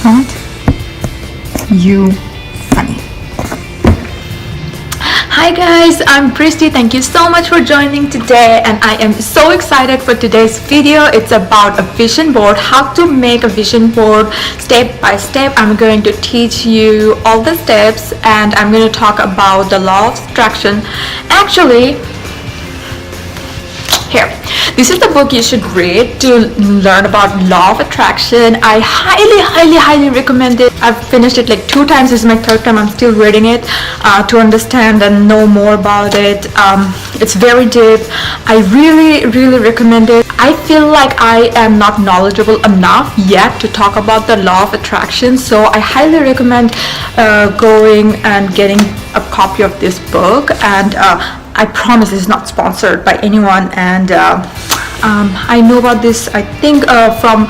Aren't you funny? Hi guys, I'm Bristy. Thank you so much for joining today, and I am so excited for today's video. It's about a vision board, how to make a vision board step by step. I'm going to teach you all the steps, and I'm going to talk about the law of attraction. Actually, here, this is the book you should read to learn about law of attraction. I highly recommend it. I've finished it like 2 times. This is my 3rd time. I'm still reading it to understand and know more about it. It's very deep. I really recommend it. I feel like I am not knowledgeable enough yet to talk about the law of attraction, so I highly recommend going and getting a copy of this book. And I promise it's not sponsored by anyone, and I know about this, I think, from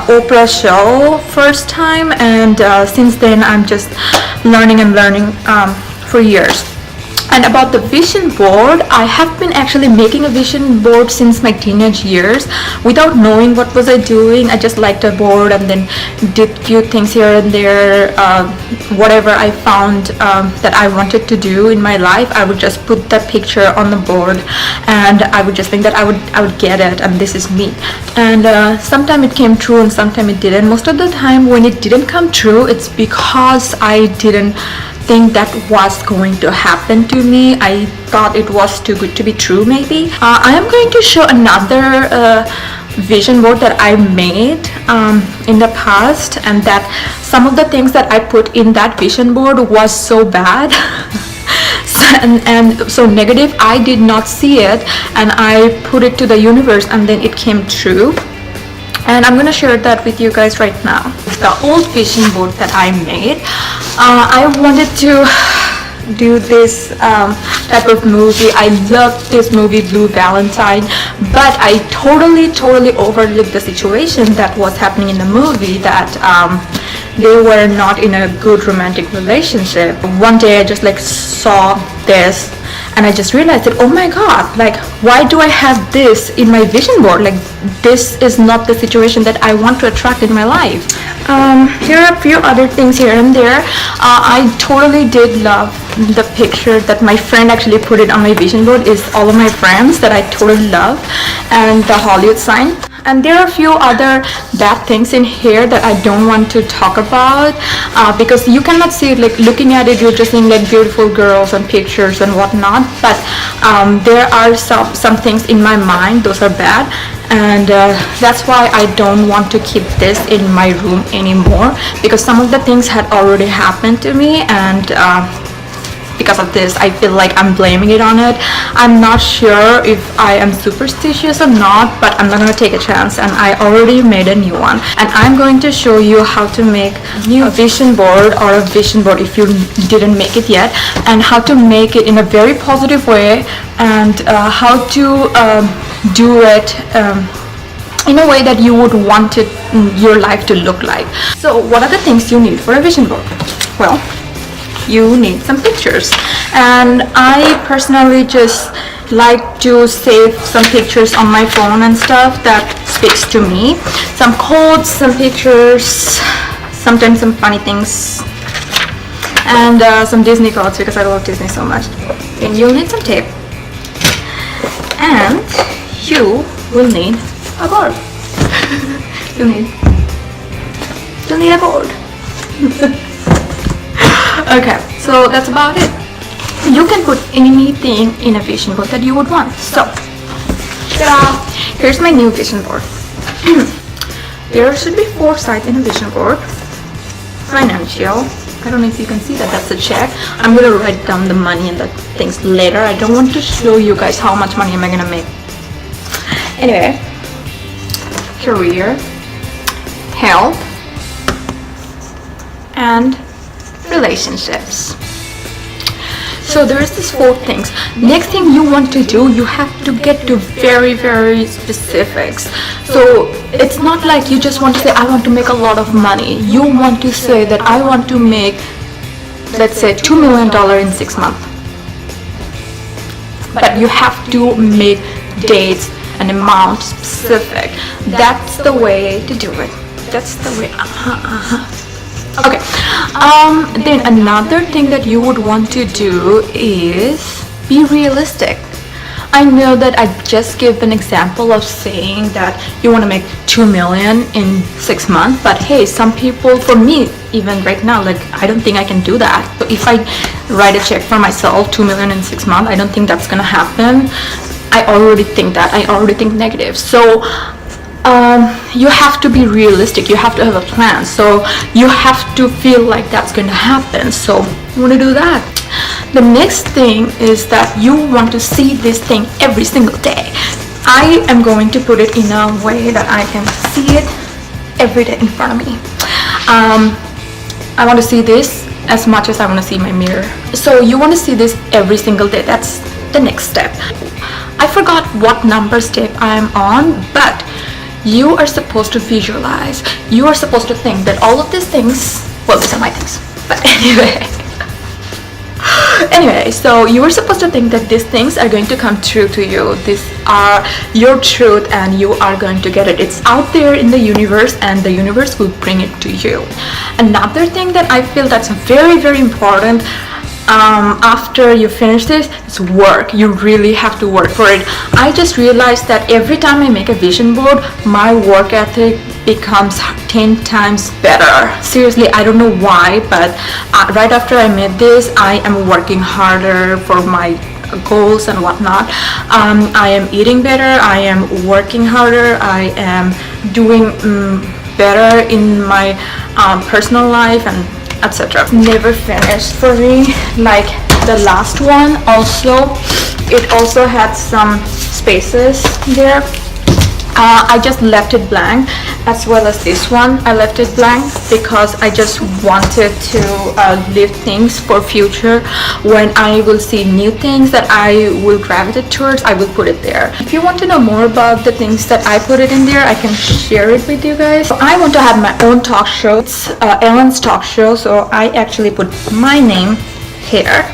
Oprah's show first time, and since then I'm just learning for years. And about the vision board, I have been actually making a vision board since my teenage years without knowing what was I doing. I just liked a board and then did few things here and there. Whatever I found that I wanted to do in my life, I would just put that picture on the board, and I would just think that I would get it, and this is me. And sometimes it came true and sometimes it didn't. Most of the time when it didn't come true, it's because I didn't think that was going to happen to me. I thought it was too good to be true, maybe. I am going to show another vision board that I made in the past, and that some of the things that I put in that vision board was so bad and so negative. I did not see it, and I put it to the universe, and then it came true. And I'm gonna share that with you guys right now. The old vision board that I made. I wanted to do this type of movie. I loved this movie, Blue Valentine, but I totally overlooked the situation that was happening in the movie, that they were not in a good romantic relationship. One day I just like saw this, and I just realized that, oh my god, like, why do I have this in my vision board? Like, this is not the situation that I want to attract in my life. Here are a few other things here and there. I totally did love the picture that my friend actually put it on my vision board. Is all of my friends that I totally love, and the Hollywood sign. And there are a few other bad things in here that I don't want to talk about because you cannot see it. Like, looking at it, you're just seeing like beautiful girls and pictures and whatnot, but there are some things in my mind, those are bad, and that's why I don't want to keep this in my room anymore, because some of the things had already happened to me, and because of this I feel like I'm blaming it on it. I'm not sure if I am superstitious or not, but I'm not going to take a chance, and I already made a new one, and I'm going to show you how to make a vision board, or a vision board if you didn't make it yet, and how to make it in a very positive way, and how to do it in a way that you would want it, your life to look like. So what are the things you need for a vision board? Well, you need some pictures, and I personally just like to save some pictures on my phone and stuff that speaks to me. Some quotes, some pictures, sometimes some funny things, and some Disney quotes, because I love Disney so much. And you'll need some tape, and you will need a board. You'll need a board. Okay, so that's about it. You can put anything in a vision board that you would want. So, ta-da! Here's my new vision board. There should be 4 sides in a vision board. Financial. I don't know if you can see that. That's a check. I'm gonna write down the money and the things later. I don't want to show you guys how much money am I gonna make. Anyway, career, health, and relationships. So there's these 4 things. Next thing you want to do, you have to get to very specifics. So it's not like you just want to say, I want to make a lot of money. You want to say that I want to make, let's say, $2 million in 6 months. But you have to make dates and amount specific. That's the way to do it. that's the way. Okay. Then another thing that you would want to do is be realistic. I know that I just gave an example of saying that you want to make 2 million in 6 months, but hey, some people, for me even right now, like I don't think I can do that. So if I write a check for myself 2 million in 6 months, I don't think that's gonna happen. I already think that. I already think negative. So you have to be realistic. You have to have a plan. So you have to feel like that's going to happen. So you want to do that. The next thing is that you want to see this thing every single day. I am going to put it in a way that I can see it every day in front of me. I want to see this as much as I want to see my mirror. So you want to see this every single day. That's the next step. I forgot what number step I am on, but you are supposed to visualize. You are supposed to think that all of these things, well, these are my things, but anyway, so you are supposed to think that these things are going to come true to you. These are your truth and you are going to get it. It's out there in the universe and the universe will bring it to you. Another thing that I feel that's very, very important after you finish this is work. You really have to work for it. I just realized that every time I make a vision board, my work ethic becomes 10 times better. Seriously, I don't know why, but right after I made this, I am working harder for my goals and whatnot. I am eating better, I am working harder, I am doing better in my personal life and etc. Never finished for me. Like the last one also, it also had some spaces there. I just left it blank, as well as this one I left it blank because I just wanted to leave things for future. When I will see new things that I will gravitate towards, I will put it there. If you want to know more about the things that I put it in there, I can share it with you guys. So I want to have my own talk show. It's Ellen's talk show, so I actually put my name here.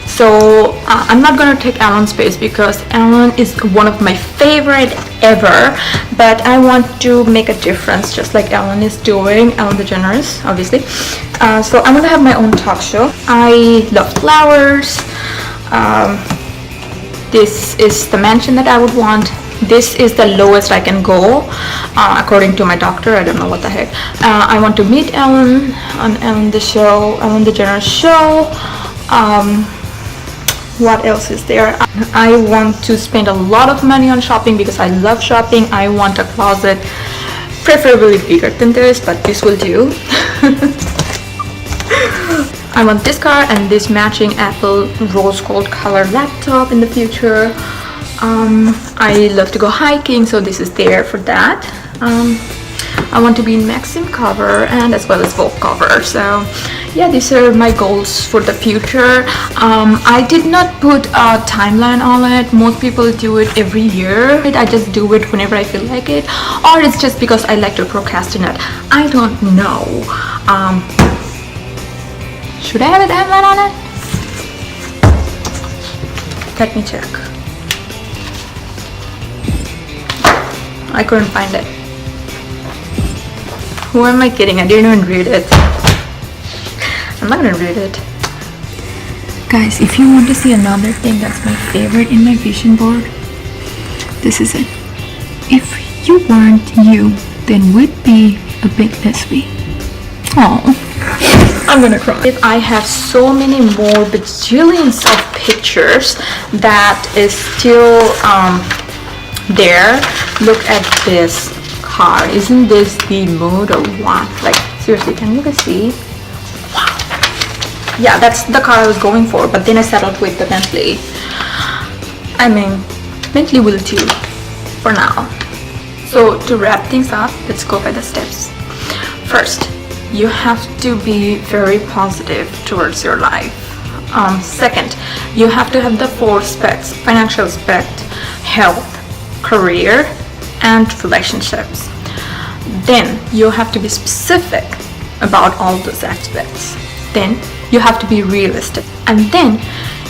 So I'm not gonna take Ellen's space because Ellen is one of my favorite ever, but I want to make a difference just like Ellen is doing, Ellen DeGeneres obviously. So I'm gonna have my own talk show. I love flowers. This is the mansion that I would want. This is the lowest I can go according to my doctor. I don't know what the heck. I want to meet Ellen on Ellen DeGeneres show. What else is there? I want to spend a lot of money on shopping because I love shopping. I want a closet preferably bigger than this, but this will do. I want this car and this matching Apple rose gold color laptop in the future. I love to go hiking, so this is there for that. I want to be in Maxim cover and as well as Vogue cover. So yeah, these are my goals for the future. I did not put a timeline on it. Most people do it every year. I just do it whenever I feel like it, or it's just because I like to procrastinate. I don't know. Should I have a timeline on it? Let me check. I couldn't find it. Who am I kidding? I didn't even read it. I'm not gonna read it. Guys, if you want to see another thing that's my favorite in my vision board, this is it. If you weren't you, then we'd be a bit less we. Oh, I'm gonna cry. I have so many more bajillions of pictures that is still there. Look at this car. Isn't this the mood or what? Like seriously, can you guys see? Wow. Yeah, that's the car I was going for, but then I settled with the Bentley. I mean, Bentley will do for now. So to wrap things up, let's go by the steps. First, you have to be very positive towards your life. Second, you have to have the 4 specs: financial aspect, health, career, and relationships. Then you have to be specific about all those aspects. Then you have to be realistic, and then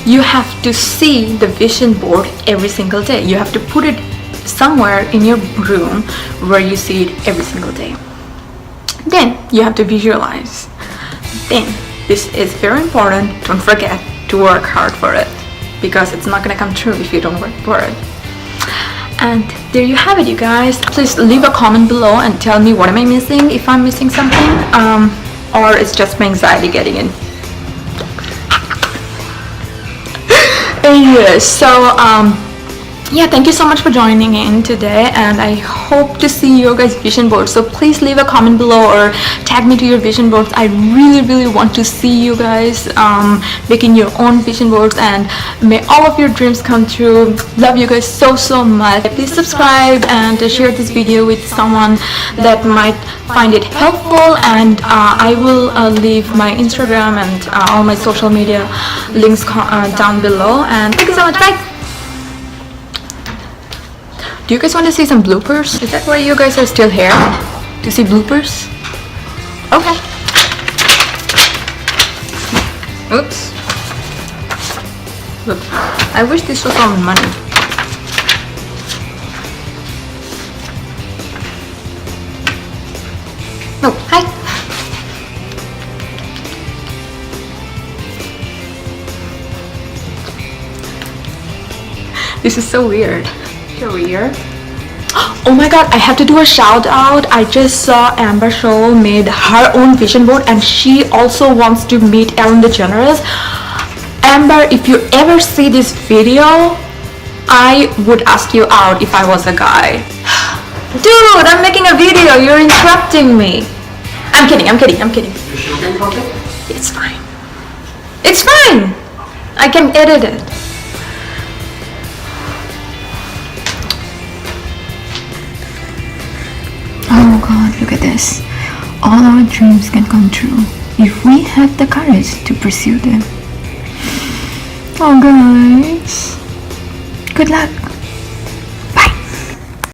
you have to see the vision board every single day. You have to put it somewhere in your room where you see it every single day. Then you have to visualize. Then this is very important. Don't forget to work hard for it, because it's not gonna come true if you don't work for it. And there you have it, you guys. Please leave a comment below and tell me what am I missing, if I'm missing something, or it's just my anxiety getting in. Anyway, so yeah, thank you so much for joining in today, and I hope to see your guys' vision boards. So please leave a comment below or tag me to your vision boards. I really want to see you guys making your own vision boards, and may all of your dreams come true. Love you guys so much. Please subscribe and share this video with someone that might find it helpful, and I will leave my Instagram and all my social media links down below. And thank you so much. Bye. Do you guys want to see some bloopers? Is that why you guys are still here? To see bloopers? Okay. Oops. Look, I wish this was on money. No, hi. This is so weird. Career. Oh my god, I have to do a shout out. I just saw Amber Show made her own vision board, and she also wants to meet Ellen DeGeneres. Amber, if you ever see this video, I would ask you out if I was a guy. Dude, I'm making a video. You're interrupting me. I'm kidding. It's fine. It's fine. I can edit it. Oh god, look at this. All our dreams can come true if we have the courage to pursue them. Oh guys, good luck.